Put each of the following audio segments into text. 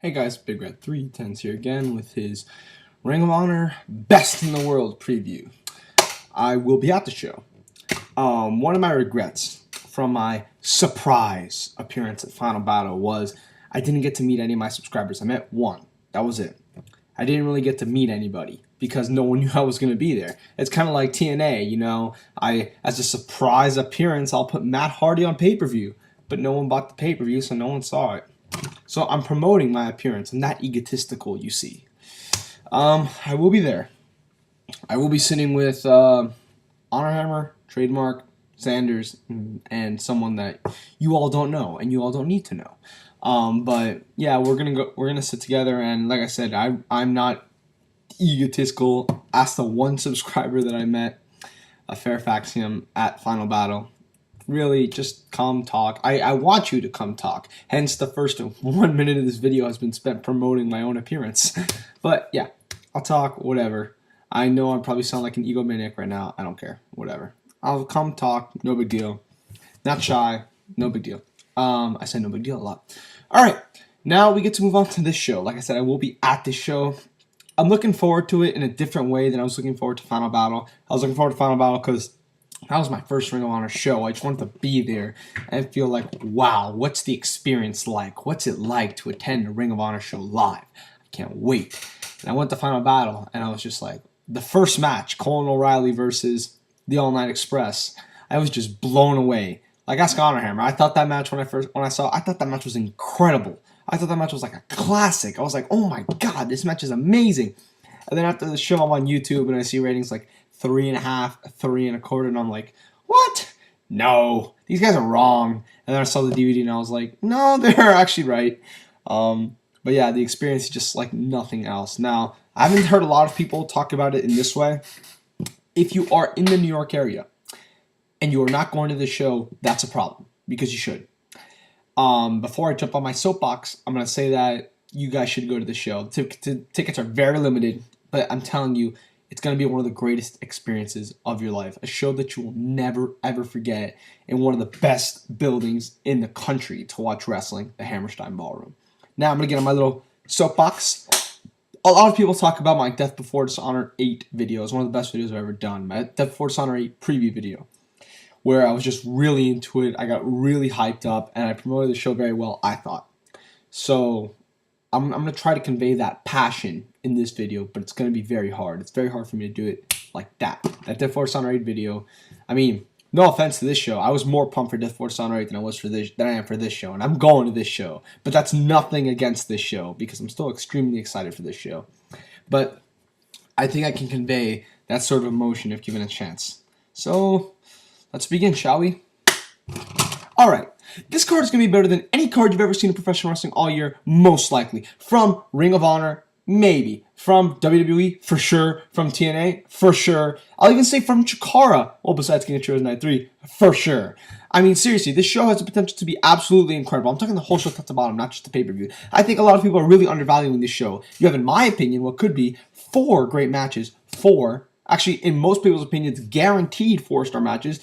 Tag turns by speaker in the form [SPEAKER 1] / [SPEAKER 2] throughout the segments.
[SPEAKER 1] Hey guys, Big Red 310s here again with his Ring of Honor Best in the World preview. I will be at the show. One of my regrets from my surprise appearance at Final Battle was I didn't get to meet any of my subscribers. I met one. That was it. I didn't really get to meet anybody because no one knew I was going to be there. It's kind of like TNA, you know. As a surprise appearance, I'll put Matt Hardy on pay-per-view, but no one bought the pay-per-view, so no one saw it. So I'm promoting my appearance. I'm that egotistical, you see. I will be there. I will be sitting with Honor Hammer, Trademark, Sanders, and someone that you all don't know and you all don't need to know. But yeah, we're gonna sit together, and like I said, I'm not egotistical. Ask the one subscriber that I met, a Fairfaxian at Final Battle. Really, just come talk. I want you to come talk. Hence, the first 1 minute of this video has been spent promoting my own appearance. But yeah, I'll talk, whatever. I know I probably sound like an egomaniac right now. I don't care. Whatever. I'll come talk. No big deal. Not shy. No big deal. I say no big deal a lot. Alright, now we get to move on to this show. Like I said, I will be at this show. I'm looking forward to it in a different way than I was looking forward to Final Battle. I was looking forward to Final Battle because that was my first Ring of Honor show. I just wanted to be there and feel like, wow, what's the experience like? What's it like to attend a Ring of Honor show live? I can't wait. And I went to Final Battle, and I was just like, the first match, Colt and O'Reilly versus the All Night Express, I was just blown away. Like, ask Honor Hammer. I thought that match I thought that match was incredible. I thought that match was like a classic. I was like, oh my god, this match is amazing. And then after the show, I'm on YouTube, and I see ratings like 3.5, 3 1/4, and I'm like, what? No, these guys are wrong. And then I saw the DVD, and I was like, no, they're actually right. But yeah, the experience is just like nothing else. Now, I haven't heard a lot of people talk about it in this way. If you are in the New York area and you are not going to the show, that's a problem, because you should. Before I jump on my soapbox, I'm going to say that you guys should go to the show. Tickets are very limited, but I'm telling you, it's going to be one of the greatest experiences of your life. A show that you will never, ever forget in one of the best buildings in the country to watch wrestling, the Hammerstein Ballroom. Now I'm going to get on my little soapbox. A lot of people talk about my Death Before Dishonor 8 video. It's one of the best videos I've ever done. My Death Before Dishonor 8 preview video, where I was just really into it. I got really hyped up, and I promoted the show very well, I thought. So I'm going to try to convey that passion in this video, but it's going to be very hard. It's very hard for me to do it like that. That Death Before Dishonor 8 video, I mean, no offense to this show, I was more pumped for Death Before Dishonor 8 than I am for this show, and I'm going to this show. But that's nothing against this show, because I'm still extremely excited for this show. But I think I can convey that sort of emotion if given a chance. So let's begin, shall we? Alright, this card is going to be better than any card you've ever seen in professional wrestling all year, most likely. From Ring of Honor, maybe. From WWE, for sure. From TNA, for sure. I'll even say from Chikara, well, besides King of Trios Night 3, for sure. I mean, seriously, this show has the potential to be absolutely incredible. I'm talking the whole show top to bottom, not just the pay-per-view. I think a lot of people are really undervaluing this show. You have, in my opinion, what could be 4 great matches. 4. Actually, in most people's opinions, guaranteed 4-star matches.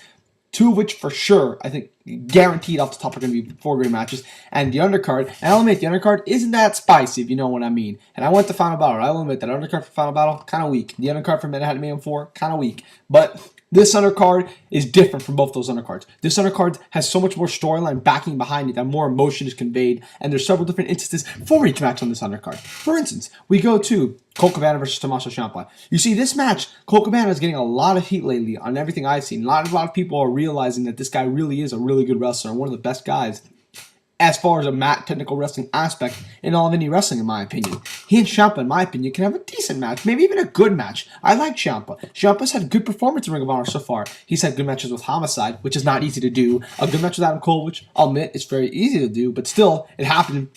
[SPEAKER 1] 2 of which, for sure, I think guaranteed off the top are going to be 4 great matches. And the undercard, and I'll admit, the undercard isn't that spicy, if you know what I mean. And I went to Final Battle. I'll admit that undercard for Final Battle, kind of weak. The undercard for Bennett Mayhem 4, kind of weak. But this undercard is different from both those undercards. This undercard has so much more storyline backing behind it, that more emotion is conveyed, and there's several different instances for each match on this undercard. For instance, we go to Colt Cabana versus Tommaso Ciampa. You see, this match, Colt Cabana is getting a lot of heat lately on everything I've seen. A lot of people are realizing that this guy really is a really good wrestler and one of the best guys as far as a technical wrestling aspect in all of indie wrestling, in my opinion. He and Ciampa, in my opinion, can have a decent match, maybe even a good match. I like Ciampa. Ciampa's had good performance in Ring of Honor so far. He's had good matches with Homicide, which is not easy to do. A good match with Adam Cole, which I'll admit is very easy to do, but still, it happened.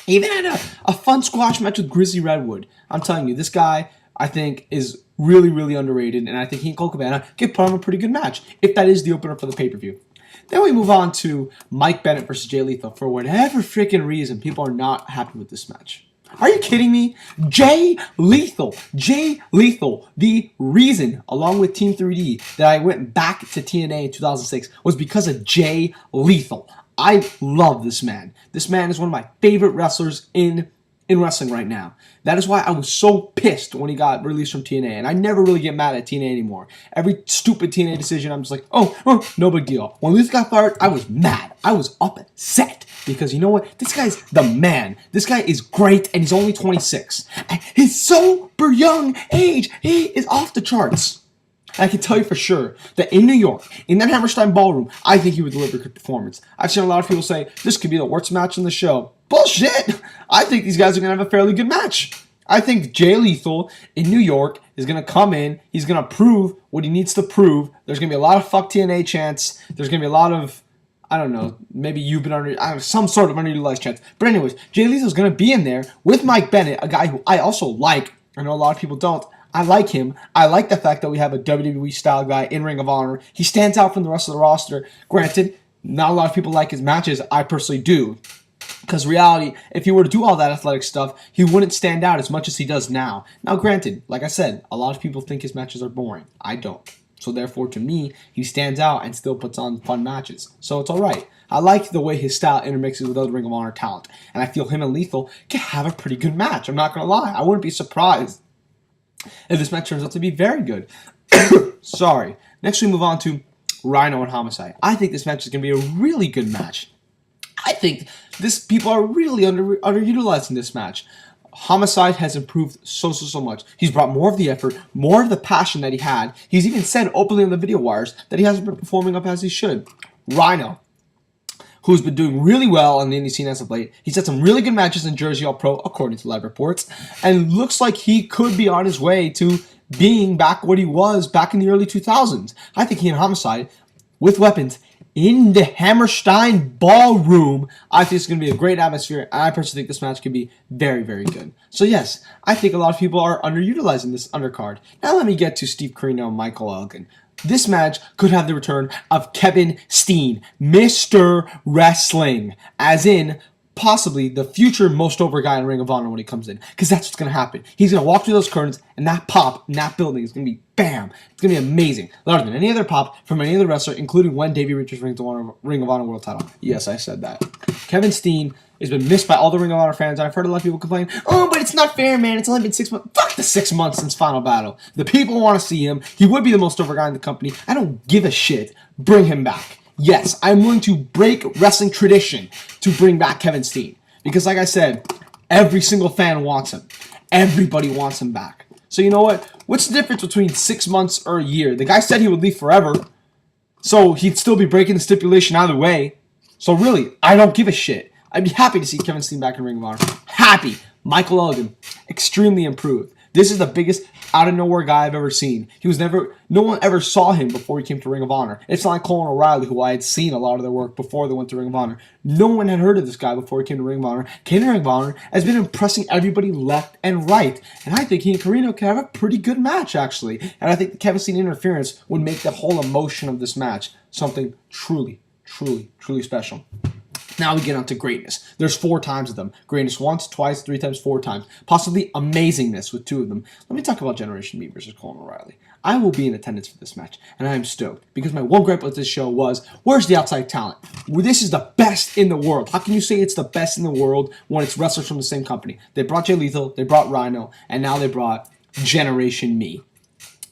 [SPEAKER 1] He even had a fun squash match with Grizzly Redwood. I'm telling you, this guy, I think, is really, really underrated, and I think he and Colt Cabana can put on a pretty good match, if that is the opener for the pay-per-view. Then we move on to Mike Bennett versus Jay Lethal. For whatever freaking reason, people are not happy with this match. Are you kidding me? Jay Lethal. Jay Lethal. The reason, along with Team 3D, that I went back to TNA in 2006 was because of Jay Lethal. I love this man. This man is one of my favorite wrestlers in in wrestling right now. That is why I was so pissed when he got released from TNA. And I never really get mad at TNA anymore. Every stupid TNA decision, I'm just like, oh, no big deal. When Lethal got fired, I was mad. I was upset. Because you know what? This guy's the man. This guy is great, and he's only 26. At his super young age, he is off the charts. And I can tell you for sure that in New York, in that Hammerstein ballroom, I think he would deliver a good performance. I've seen a lot of people say, this could be the worst match on the show. Bullshit! I think these guys are going to have a fairly good match. I think Jay Lethal in New York is going to come in. He's going to prove what he needs to prove. There's going to be a lot of fuck TNA chants. There's going to be a lot of, I don't know, maybe you've been under, some sort of underutilized chants. But anyways, Jay Lethal's going to be in there with Mike Bennett, a guy who I also like. I know a lot of people don't. I like him. I like the fact that we have a WWE-style guy in Ring of Honor. He stands out from the rest of the roster. Granted, not a lot of people like his matches. I personally do. Because reality, if he were to do all that athletic stuff, he wouldn't stand out as much as he does now. Now, granted, like I said, a lot of people think his matches are boring. I don't. So therefore, to me, he stands out and still puts on fun matches. So it's alright. I like the way his style intermixes with other Ring of Honor talent. And I feel him and Lethal can have a pretty good match. I'm not going to lie. I wouldn't be surprised if this match turns out to be very good. Sorry. Next we move on to Rhino and Homicide. I think this match is going to be a really good match. I think people are really underutilizing this match. Homicide has improved so much. He's brought more of the effort, more of the passion that he had. He's even said openly on the video wires that he hasn't been performing up as he should. Rhino, who's been doing really well on the indie scene as of late. He's had some really good matches in Jersey All-Pro, according to live reports, and looks like he could be on his way to being back what he was back in the early 2000s. I think he and Homicide, with weapons, in the Hammerstein Ballroom, I think it's going to be a great atmosphere, and I personally think this match could be very, very good. So yes, I think a lot of people are underutilizing this undercard. Now let me get to Steve Corino and Michael Elgin. This match could have the return of Kevin Steen, Mr. Wrestling, as in possibly the future most over guy in Ring of Honor when he comes in, because that's what's going to happen. He's going to walk through those curtains, and that pop in that building is going to be bam. It's going to be amazing. Louder than any other pop from any other wrestler, including when Davey reaches Ring of Honor World Title. Yes, I said that. Kevin Steen has been missed by all the Ring of Honor fans. I've heard a lot of people complain, oh, but it's not fair, man. It's only been 6 months. Fuck the 6 months since Final Battle. The people want to see him. He would be the most over guy in the company. I don't give a shit. Bring him back. Yes, I'm willing to break wrestling tradition to bring back Kevin Steen. Because like I said, every single fan wants him. Everybody wants him back. So you know what? What's the difference between 6 months or a year? The guy said he would leave forever. So he'd still be breaking the stipulation either way. So really, I don't give a shit. I'd be happy to see Kevin Steen back in Ring of Honor. Happy. Michael Elgin, extremely improved. This is the biggest out-of-nowhere guy I've ever seen. No one ever saw him before he came to Ring of Honor. It's not like Colt and O'Reilly, who I had seen a lot of their work before they went to Ring of Honor. No one had heard of this guy before he came to Ring of Honor. Came to Ring of Honor, has been impressing everybody left and right. And I think he and Corino can have a pretty good match, actually. And I think the Kevin Steen interference would make the whole emotion of this match something truly special. Now we get on to greatness. There's 4 times of them. Greatness once, twice, 3 times, 4 times. Possibly amazingness with 2 of them. Let me talk about Generation Me versus Colt and O'Reilly. I will be in attendance for this match, and I am stoked. Because my one gripe with this show was, where's the outside talent? This is the best in the world. How can you say it's the best in the world when it's wrestlers from the same company? They brought Jay Lethal, they brought Rhino, and now they brought Generation Me.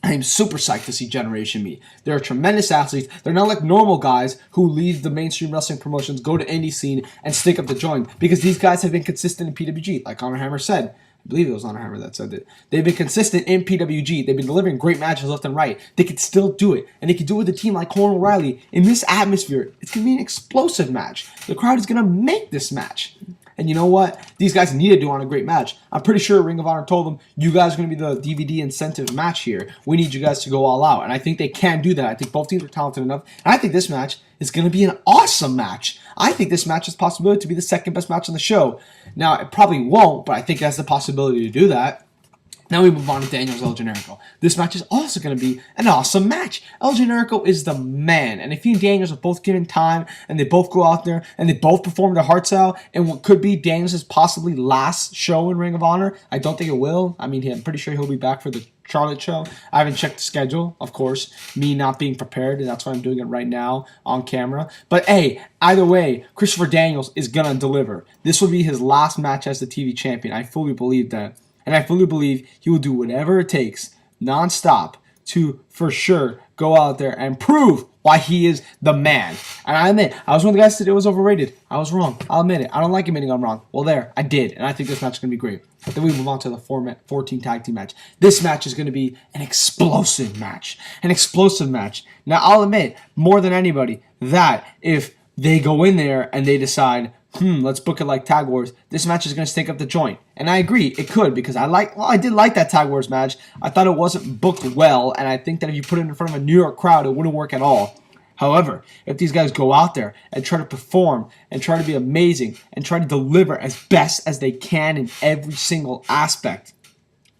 [SPEAKER 1] I'm super psyched to see Generation Me. They're tremendous athletes. They're not like normal guys who leave the mainstream wrestling promotions, go to indie scene, and stick up the joint. Because these guys have been consistent in PWG, like Honor Hammer said. I believe it was Honor Hammer that said that. They've been consistent in PWG. They've been delivering great matches left and right. They could still do it. And they could do it with a team like Colt and O'Reilly. In this atmosphere, it's going to be an explosive match. The crowd is going to make this match. And you know what? These guys need to do on a great match. I'm pretty sure Ring of Honor told them, you guys are going to be the DVD incentive match here. We need you guys to go all out. And I think they can do that. I think both teams are talented enough. And I think this match is going to be an awesome match. I think this match has possibility to be the second best match on the show. Now, it probably won't, but I think it has the possibility to do that. Now we move on to Daniels El Generico. This match is also going to be an awesome match. El Generico is the man. And if he and Daniels are both given time and they both go out there and they both perform their hearts out in what could be Daniels' possibly last show in Ring of Honor, I don't think it will. I mean, I'm pretty sure he'll be back for the Charlotte show. I haven't checked the schedule, of course, me not being prepared, and that's why I'm doing it right now on camera. But hey, either way, Christopher Daniels is going to deliver. This will be his last match as the TV champion. I fully believe that. And I fully believe he will do whatever it takes, nonstop, to for sure go out there and prove why he is the man. And I admit, I was one of the guys that said it was overrated. I was wrong. I'll admit it. I don't like admitting I'm wrong. Well, there, I did. And I think this match is going to be great. Then we move on to the 14 tag team match. This match is going to be an explosive match. An explosive match. Now, I'll admit, more than anybody, that if they go in there and they decide, let's book it like Tag Wars, this match is going to stink up the joint. And I agree, it could, because I did like that Tag Wars match. I thought it wasn't booked well, and I think that if you put it in front of a New York crowd, it wouldn't work at all. However, if these guys go out there and try to perform and try to be amazing and try to deliver as best as they can in every single aspect,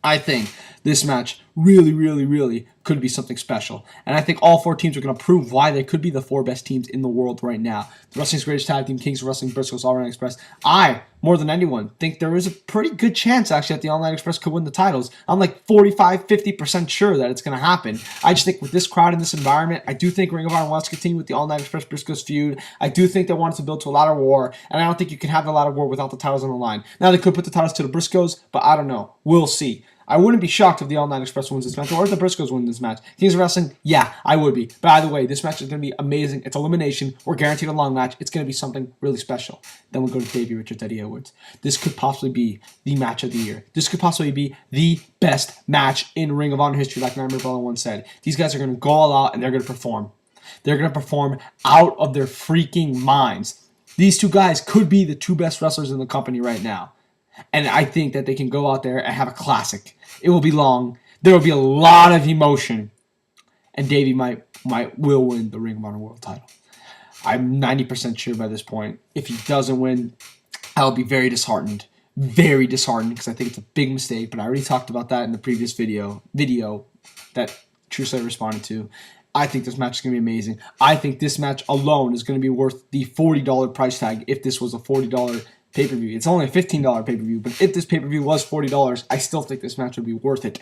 [SPEAKER 1] I think this match really, really, really could be something special. And I think all 4 teams are going to prove why they could be the 4 best teams in the world right now. The Wrestling's Greatest Tag Team, Kings of Wrestling, Briscoe's All Night Express. I, more than anyone, think there is a pretty good chance, actually, that the All Night Express could win the titles. I'm like 45-50% sure that it's going to happen. I just think with this crowd in this environment, I do think Ring of Honor wants to continue with the All Night Express Briscoe's feud. I do think they want to build to a ladder war, and I don't think you can have a ladder war without the titles on the line. Now, they could put the titles to the Briscoes, but I don't know. We'll see. I wouldn't be shocked if the All Night Express wins this match, or if the Briscoes win this match. Kings of Wrestling, yeah, I would be. But either way, this match is going to be amazing. It's elimination. We're guaranteed a long match. It's going to be something really special. Then we'll go to Davey, Richards, Eddie Edwards. This could possibly be the match of the year. This could possibly be the best match in Ring of Honor history, like Nightmare Bella once said. These guys are going to go all out, and they're going to perform. They're going to perform out of their freaking minds. These 2 guys could be the 2 best wrestlers in the company right now. And I think that they can go out there and have a classic. It will be long. There will be a lot of emotion. And Davey will win the Ring of Honor World title. I'm 90% sure by this point. If he doesn't win, I'll be very disheartened. Very disheartened, because I think it's a big mistake. But I already talked about that in the previous video that TrueSight responded to. I think this match is going to be amazing. I think this match alone is going to be worth the $40 price tag if this was a $40 pay-per-view. It's only a $15 pay-per-view, but if this pay-per-view was $40, I still think this match would be worth it.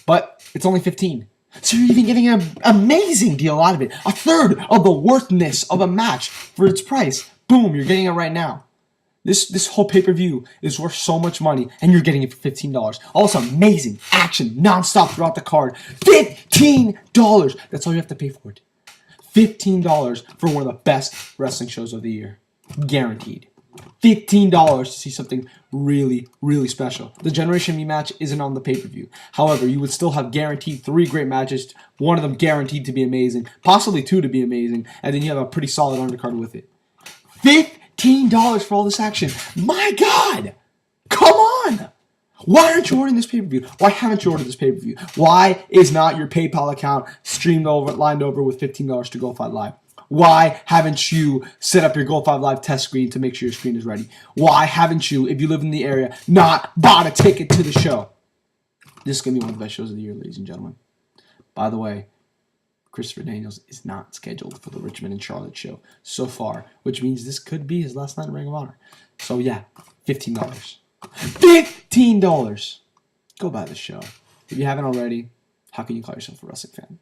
[SPEAKER 1] But it's only $15. So you're even getting an amazing deal out of it. A third of the worthness of a match for its price. Boom, you're getting it right now. This whole pay-per-view is worth so much money, and you're getting it for $15. Also, amazing action, nonstop throughout the card. $15! That's all you have to pay for it. $15 for one of the best wrestling shows of the year. Guaranteed. $15 to see something really, really special. The Generation Me match isn't on the pay-per-view. However, you would still have guaranteed 3 great matches, one of them guaranteed to be amazing, possibly 2 to be amazing, and then you have a pretty solid undercard with it. $15 for all this action. My God! Come on! Why aren't you ordering this pay-per-view? Why haven't you ordered this pay-per-view? Why is not your PayPal account lined over with $15 to Go 5 Live? Why haven't you set up your Go 5 Live test screen to make sure your screen is ready? Why haven't you, if you live in the area, not bought a ticket to the show? This is going to be one of the best shows of the year, ladies and gentlemen. By the way, Christopher Daniels is not scheduled for the Richmond and Charlotte show so far, which means this could be his last night in Ring of Honor. So yeah, $15. $15! Go buy the show. If you haven't already, how can you call yourself a wrestling fan?